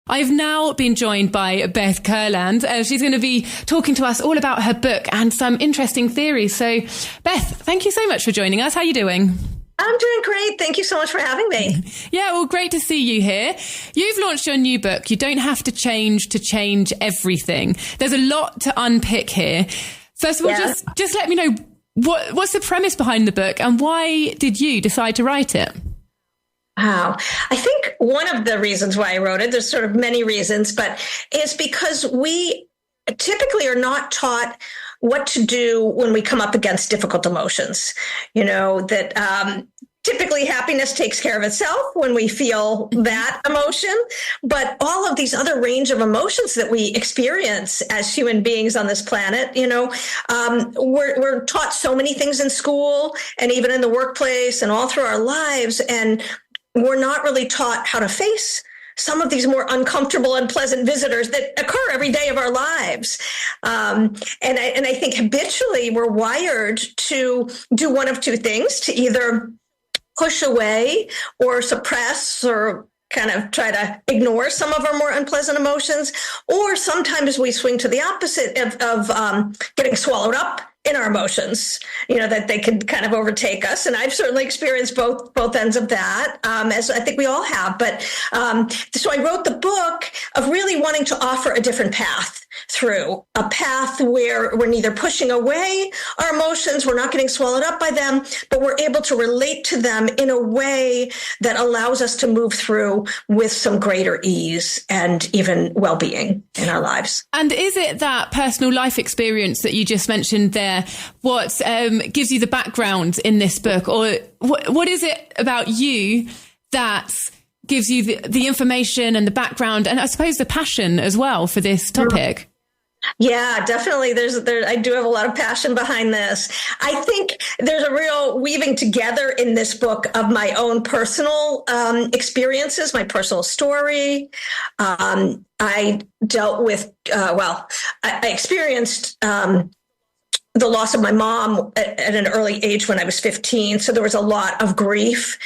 I've now been joined by Beth Kurland. She's going to be talking to us all about her book and some interesting theories. So, Beth, thank you so much for joining us. How are you doing? I'm doing great. Thank you so much for having me. Yeah, well, great to see you here. You've launched your new book, You Don't Have to Change Everything. There's a lot to unpick here. First of all, just let me know, what's the premise behind the book and why did you decide to write it? Wow. I think one of the reasons why I wrote it, there's sort of many reasons, but is because we typically are not taught what to do when we come up against difficult emotions. You know, that typically happiness takes care of itself when we feel that emotion, but all of these other range of emotions that we experience as human beings on this planet, you know, we're taught so many things in school and even in the workplace and all through our lives, and we're not really taught how to face some of these more uncomfortable and pleasant visitors that occur every day of our lives. And I think habitually we're wired to do one of two things, to either push away or suppress or kind of try to ignore some of our more unpleasant emotions, or sometimes we swing to the opposite of getting swallowed up in our emotions, you know, that they could kind of overtake us. And I've certainly experienced both ends of that, as I think we all have. But so I wrote the book of really wanting to offer a different path through, a path where we're neither pushing away our emotions, we're not getting swallowed up by them, but we're able to relate to them in a way that allows us to move through with some greater ease and even well-being in our lives. And is it that personal life experience that you just mentioned there what gives you the background in this book, or what is it about you that gives you the information and the background and I suppose the passion as well for this topic? Yeah, definitely. I do have a lot of passion behind this. I think there's a real weaving together in this book of my own personal experiences, my personal story. I dealt with, I experienced the loss of my mom at an early age when I was 15. So there was a lot of grief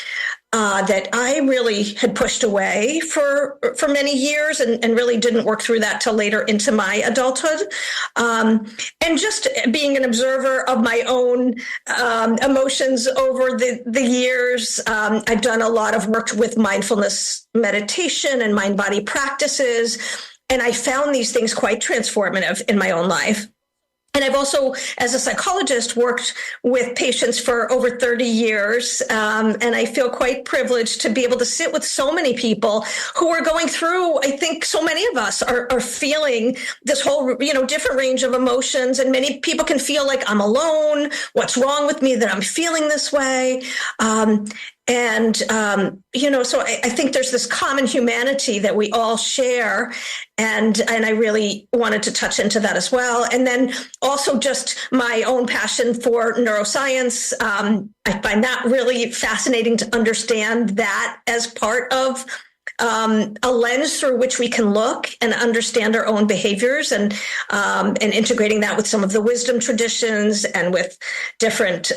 that I really had pushed away for many years and really didn't work through that till later into my adulthood. And just being an observer of my own emotions over the years, I've done a lot of work with mindfulness meditation and mind-body practices, and I found these things quite transformative in my own life. And I've also, as a psychologist, worked with patients for over 30 years. And I feel quite privileged to be able to sit with so many people who are going through, I think so many of us are feeling this whole, different range of emotions. And many people can feel like I'm alone. What's wrong with me that I'm feeling this way? So I think there's this common humanity that we all share. And I really wanted to touch into that as well. And then also just my own passion for neuroscience. I find that really fascinating to understand that as part of a lens through which we can look and understand our own behaviors, and integrating that with some of the wisdom traditions and with different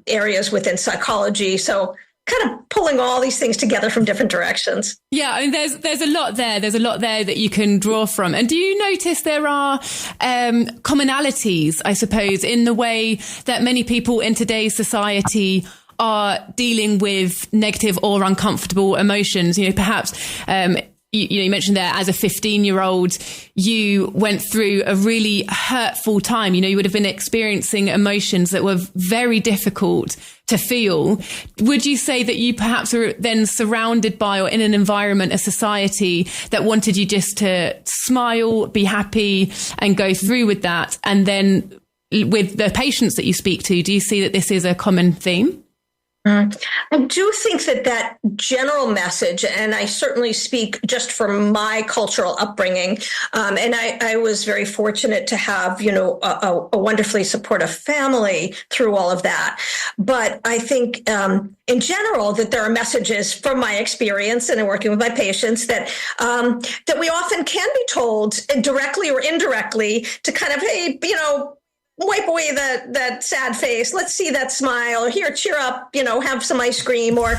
areas within psychology. So kind of pulling all these things together from different directions. Yeah, I mean, there's a lot there. There's a lot there that you can draw from. And do you notice there are commonalities, I suppose, in the way that many people in today's society are dealing with negative or uncomfortable emotions? Perhaps you mentioned there, as a 15-year-old, you went through a really hurtful time. You would have been experiencing emotions that were very difficult to feel. Would you say that you perhaps were then surrounded by or in an environment, a society that wanted you just to smile, be happy and go through with that? And then with the patients that you speak to, do you see that this is a common theme? I do think that general message, and I certainly speak just from my cultural upbringing, and I was very fortunate to have, a wonderfully supportive family through all of that. But I think in general that there are messages from my experience and in working with my patients that we often can be told directly or indirectly to kind of, hey, wipe away that sad face. Let's see that smile. Here, cheer up, have some ice cream, or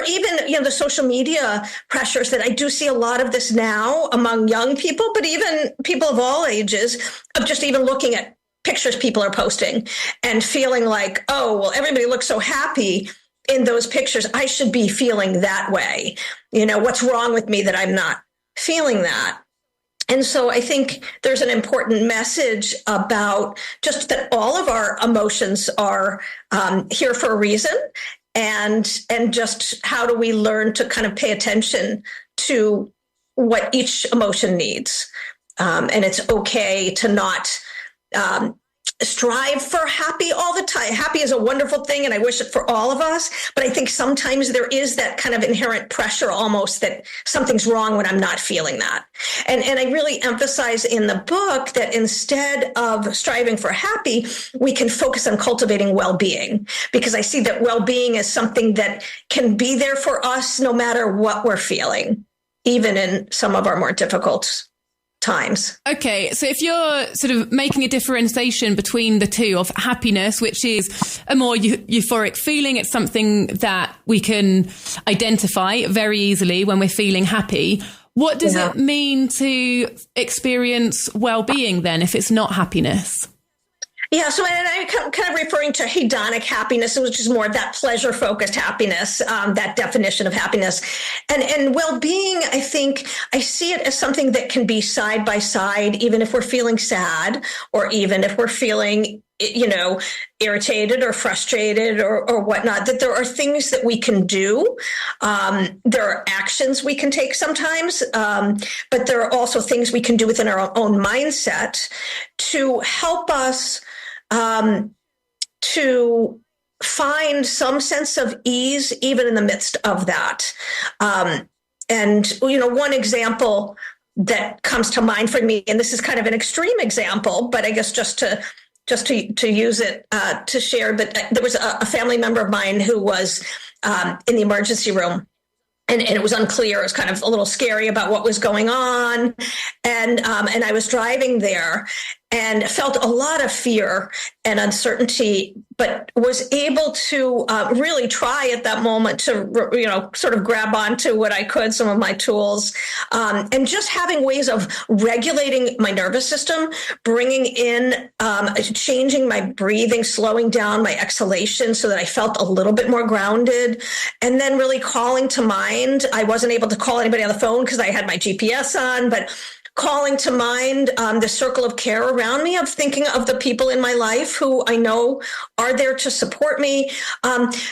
even, the social media pressures that I do see a lot of this now among young people, but even people of all ages, of just even looking at pictures people are posting and feeling like, oh, well, everybody looks so happy in those pictures. I should be feeling that way. What's wrong with me that I'm not feeling that? And so I think there's an important message about just that all of our emotions are here for a reason, and just how do we learn to kind of pay attention to what each emotion needs. And it's okay to not strive for happy all the time. Happy is a wonderful thing, and I wish it for all of us. But I think sometimes there is that kind of inherent pressure almost that something's wrong when I'm not feeling that. And I really emphasize in the book that instead of striving for happy, we can focus on cultivating well-being, because I see that well-being is something that can be there for us no matter what we're feeling, even in some of our more difficult times. Okay, so if you're sort of making a differentiation between the two of happiness, which is a more euphoric feeling, it's something that we can identify very easily when we're feeling happy. What does it mean to experience well-being then if it's not happiness? Yeah, so and I'm kind of referring to hedonic happiness, which is more that pleasure-focused happiness, that definition of happiness. And well-being, I think, I see it as something that can be side by side, even if we're feeling sad, or even if we're feeling, irritated or frustrated or whatnot, that there are things that we can do. There are actions we can take sometimes, but there are also things we can do within our own mindset to help us to find some sense of ease, even in the midst of that. And one example that comes to mind for me, and this is kind of an extreme example, but I guess just to use it to share, but there was a family member of mine who was in the emergency room. And it was unclear. It was kind of a little scary about what was going on. And I was driving there and felt a lot of fear and uncertainty, but was able to really try at that moment to, sort of grab onto what I could, some of my tools, and just having ways of regulating my nervous system, bringing in, changing my breathing, slowing down my exhalation so that I felt a little bit more grounded, and then really calling to mind. I wasn't able to call anybody on the phone because I had my GPS on, but calling to mind the circle of care around me, of thinking of the people in my life who I know are there to support me.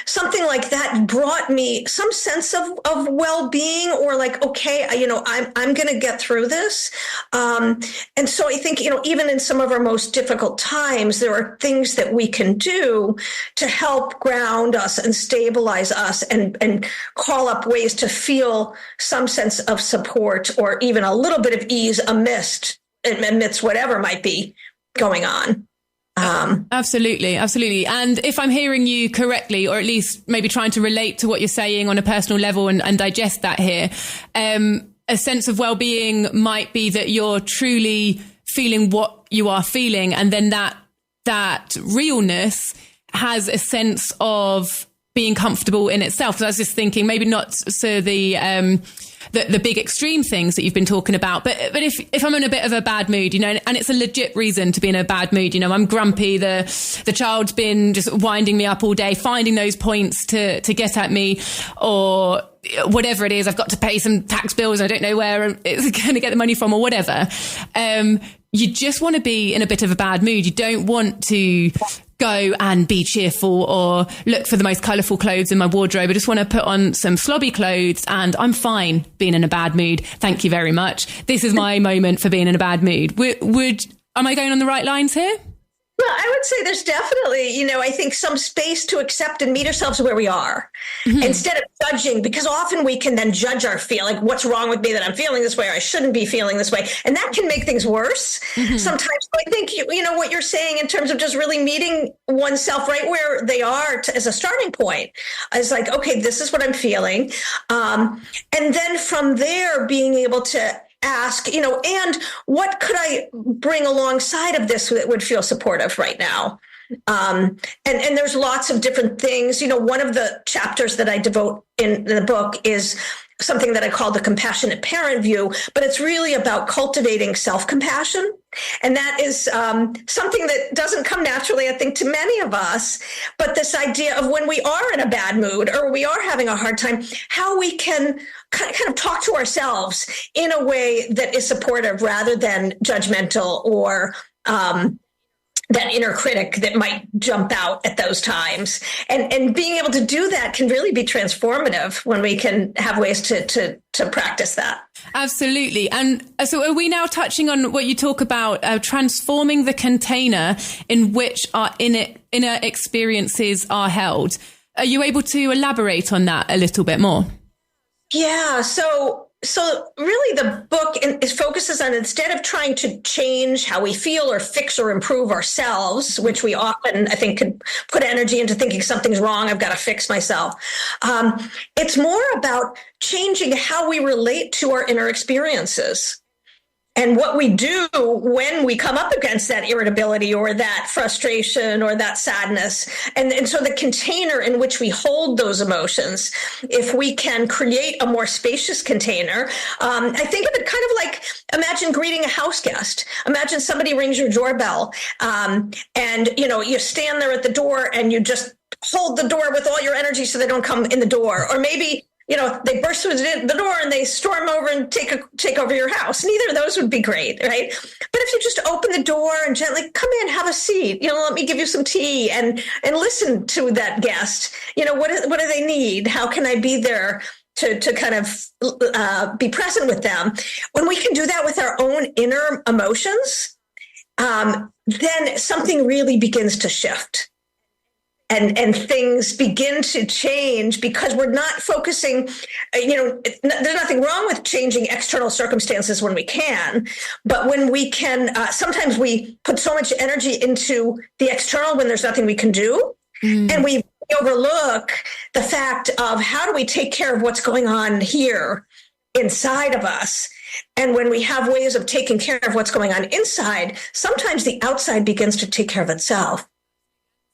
Something like that brought me some sense of well-being, or like, okay, I'm going to get through this. And so I think, even in some of our most difficult times, there are things that we can do to help ground us and stabilize us and call up ways to feel some sense of support, or even a little bit of ease amidst whatever might be going on. Absolutely. And if I'm hearing you correctly, or at least maybe trying to relate to what you're saying on a personal level and digest that here, a sense of well-being might be that you're truly feeling what you are feeling, and then that realness has a sense of being comfortable in itself. So I was just thinking, maybe not so the big extreme things that you've been talking about, but if I'm in a bit of a bad mood, and it's a legit reason to be in a bad mood, I'm grumpy, the child's been just winding me up all day, finding those points to get at me, or whatever it is, I've got to pay some tax bills, I don't know where it's going to get the money from, or whatever. You just want to be in a bit of a bad mood. You don't want to go and be cheerful or look for the most colourful clothes in my wardrobe. I just want to put on some slobby clothes and I'm fine being in a bad mood. Thank you very much. This is my moment for being in a bad mood. Am I going on the right lines here? Well, I would say there's definitely, I think some space to accept and meet ourselves where we are, instead of judging, because often we can then judge our like, what's wrong with me that I'm feeling this way, or I shouldn't be feeling this way. And that can make things worse. Sometimes I think, what you're saying in terms of just really meeting oneself right where they are as a starting point is like, okay, this is what I'm feeling. And then from there, being able to ask, and what could I bring alongside of this that would feel supportive right now? And there's lots of different things. One of the chapters that I devote in the book is something that I call the compassionate parent view, but it's really about cultivating self-compassion. And that is something that doesn't come naturally, I think, to many of us. But this idea of when we are in a bad mood or we are having a hard time, how we can kind of talk to ourselves in a way that is supportive rather than judgmental or that inner critic that might jump out at those times. And being able to do that can really be transformative when we can have ways to practice that. Absolutely. And so are we now touching on what you talk about, transforming the container in which our inner experiences are held? Are you able to elaborate on that a little bit more? Yeah. So really the book focuses on, instead of trying to change how we feel or fix or improve ourselves, which we often, I think, could put energy into thinking something's wrong, I've got to fix myself. It's more about changing how we relate to our inner experiences. And what we do when we come up against that irritability or that frustration or that sadness. And so the container in which we hold those emotions, if we can create a more spacious container, I think of it kind of like, imagine greeting a house guest. Imagine somebody rings your doorbell and, you stand there at the door and you just hold the door with all your energy so they don't come in the door. Or maybe they burst through the door and they storm over and take over your house. Neither of those would be great, right? But if you just open the door and gently come in, have a seat, let me give you some tea and listen to that guest. What do they need? How can I be there to kind of be present with them? When we can do that with our own inner emotions, then something really begins to shift. And things begin to change because we're not focusing, there's nothing wrong with changing external circumstances when we can, but when we can, sometimes we put so much energy into the external when there's nothing we can do. And we overlook the fact of how do we take care of what's going on here inside of us. And when we have ways of taking care of what's going on inside, sometimes the outside begins to take care of itself.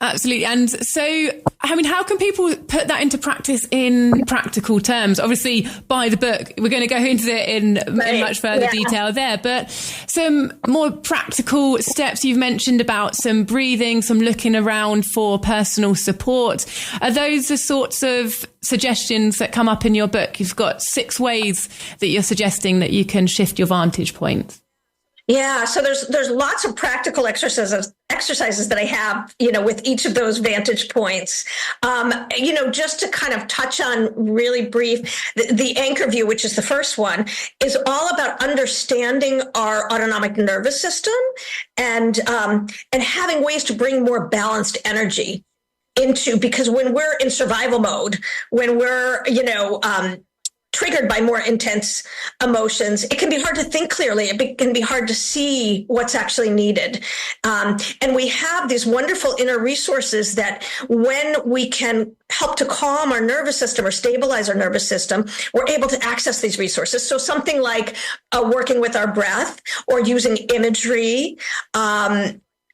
Absolutely. And so, how can people put that into practice in practical terms? Obviously, by the book, we're going to go into it in much further detail there, but some more practical steps you've mentioned about some breathing, some looking around for personal support. Are those the sorts of suggestions that come up in your book? You've got 6 ways that you're suggesting that you can shift your vantage point. Yeah, so there's lots of practical exercises that I have, with each of those vantage points. Just to kind of touch on really brief, the anchor view, which is the first one, is all about understanding our autonomic nervous system and having ways to bring more balanced energy into, because when we're in survival mode, when we're, triggered by more intense emotions, it can be hard to think clearly. It can be hard to see what's actually needed. And we have these wonderful inner resources that when we can help to calm our nervous system or stabilize our nervous system, we're able to access these resources. So something like working with our breath or using imagery,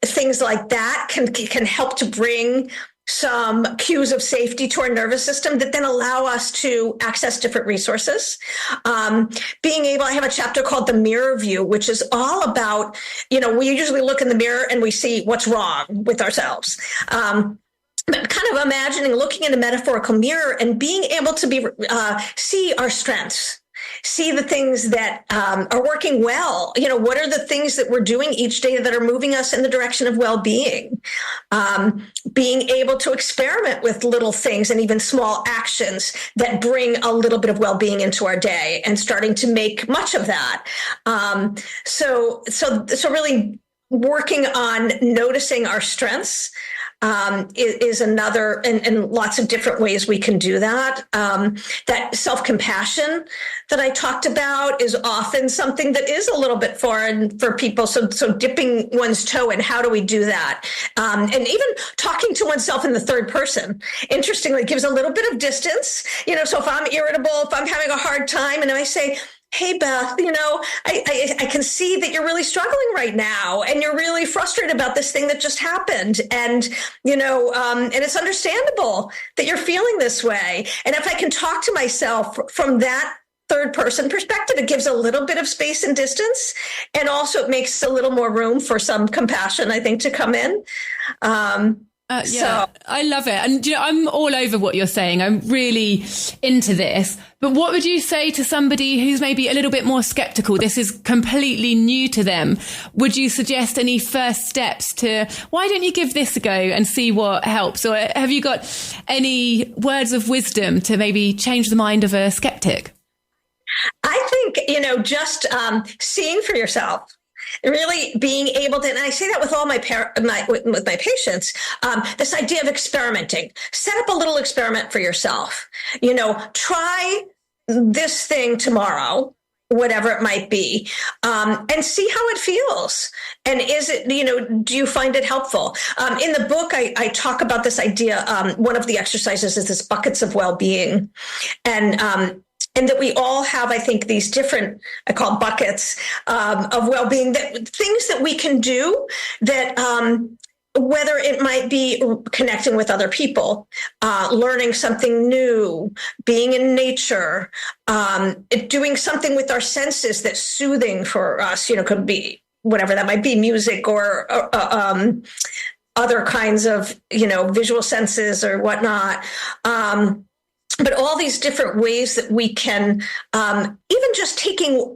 things like that can help to bring some cues of safety to our nervous system that then allow us to access different resources. I have a chapter called The Mirror View, which is all about, we usually look in the mirror and we see what's wrong with ourselves. But kind of imagining looking in a metaphorical mirror and being able to see our strengths. See the things that are working well. What are the things that we're doing each day that are moving us in the direction of well-being? Being able to experiment with little things and even small actions that bring a little bit of well-being into our day and starting to make much of that. So really working on noticing our strengths is another, and lots of different ways we can do that. That self-compassion that I talked about is often something that is a little bit foreign for people. So dipping one's toe in, how do we do that? And even talking to oneself in the third person, interestingly, gives a little bit of distance. So if I'm irritable, if I'm having a hard time, and I say, hey, Beth, I can see that you're really struggling right now and you're really frustrated about this thing that just happened. And, and it's understandable that you're feeling this way. And if I can talk to myself from that third person perspective, it gives a little bit of space and distance. And also it makes a little more room for some compassion, I think, to come in. So I love it. And I'm all over what you're saying. I'm really into this. But what would you say to somebody who's maybe a little bit more skeptical? This is completely new to them. Would you suggest any first steps to, why don't you give this a go and see what helps? Or have you got any words of wisdom to maybe change the mind of a skeptic? I think, just seeing for yourself. Really being able to, and I say that with all with my patients, this idea of experimenting. Set up a little experiment for yourself. Try this thing tomorrow, whatever it might be, and see how it feels. And is it, do you find it helpful? In the book, I talk about this idea. One of the exercises is this buckets of well-being, and that we all have, I think, these different, I call buckets of well-being, things that we can do that, whether it might be connecting with other people, learning something new, being in nature, doing something with our senses that's soothing for us, could be whatever that might be, music or other kinds of, visual senses or whatnot. But all these different ways that we can, even just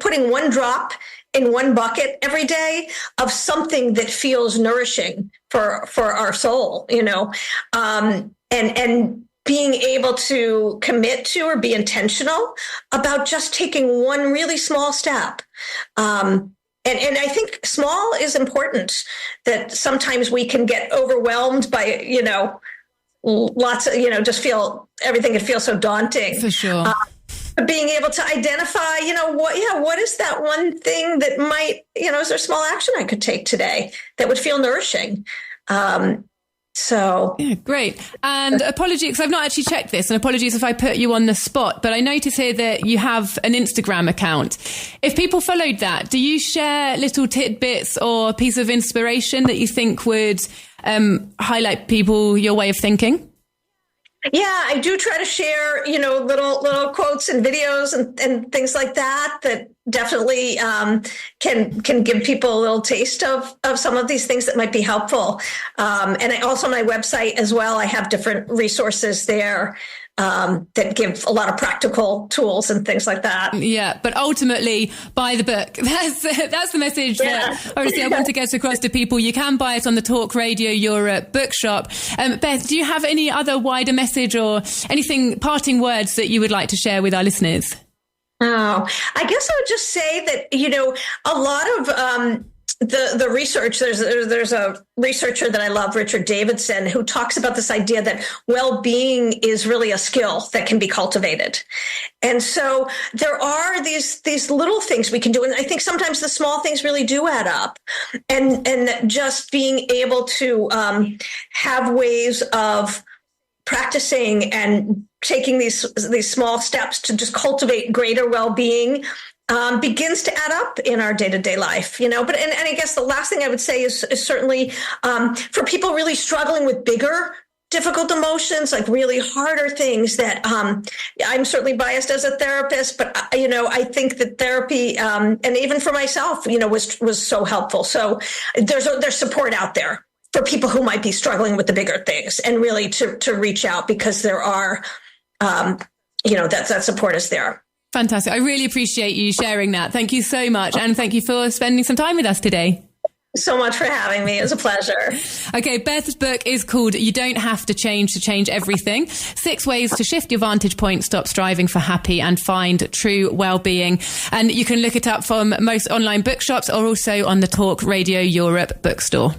putting one drop in one bucket every day of something that feels nourishing for our soul, and being able to commit to or be intentional about just taking one really small step. And I think small is important, that sometimes we can get overwhelmed by, lots of, just feel everything can feel so daunting. For sure. Being able to identify, what is that one thing that might, is there a small action I could take today that would feel nourishing? Yeah, great. And apologies, because I've not actually checked this, and apologies if I put you on the spot, but I notice here that you have an Instagram account. If people followed that, do you share little tidbits or a piece of inspiration that you think would highlight people your way of thinking? Yeah, I do try to share, little quotes and videos and things like that definitely can give people a little taste of some of these things that might be helpful. And I also, on my website as well, I have different resources there that give a lot of practical tools and things like that. Yeah, but ultimately, buy the book. That's the message that obviously I want to get across to people. You can buy it on the Talk Radio Europe bookshop. Beth, do you have any other wider message or anything, parting words that you would like to share with our listeners? Oh, I guess I would just say that, a lot of the research, there's a researcher that I love, Richard Davidson, who talks about this idea that well-being is really a skill that can be cultivated. And so there are these little things we can do. And I think sometimes the small things really do add up. And just being able to have ways of practicing and taking these small steps to just cultivate greater well-being begins to add up in our day-to-day life, but and I guess the last thing I would say is certainly for people really struggling with bigger, difficult emotions, like really harder things that I'm certainly biased as a therapist, but I think that therapy and even for myself, was so helpful. So there's support out there for people who might be struggling with the bigger things, and really to reach out, because there are that support is there. Fantastic. I really appreciate you sharing that. Thank you so much. And thank you for spending some time with us today. So much for having me. It was a pleasure. Okay, Beth's book is called You Don't Have to Change Everything. 6 Ways to Shift Your Vantage Point, Stop Striving for Happy and Find True Wellbeing. And you can look it up from most online bookshops or also on the Talk Radio Europe bookstore.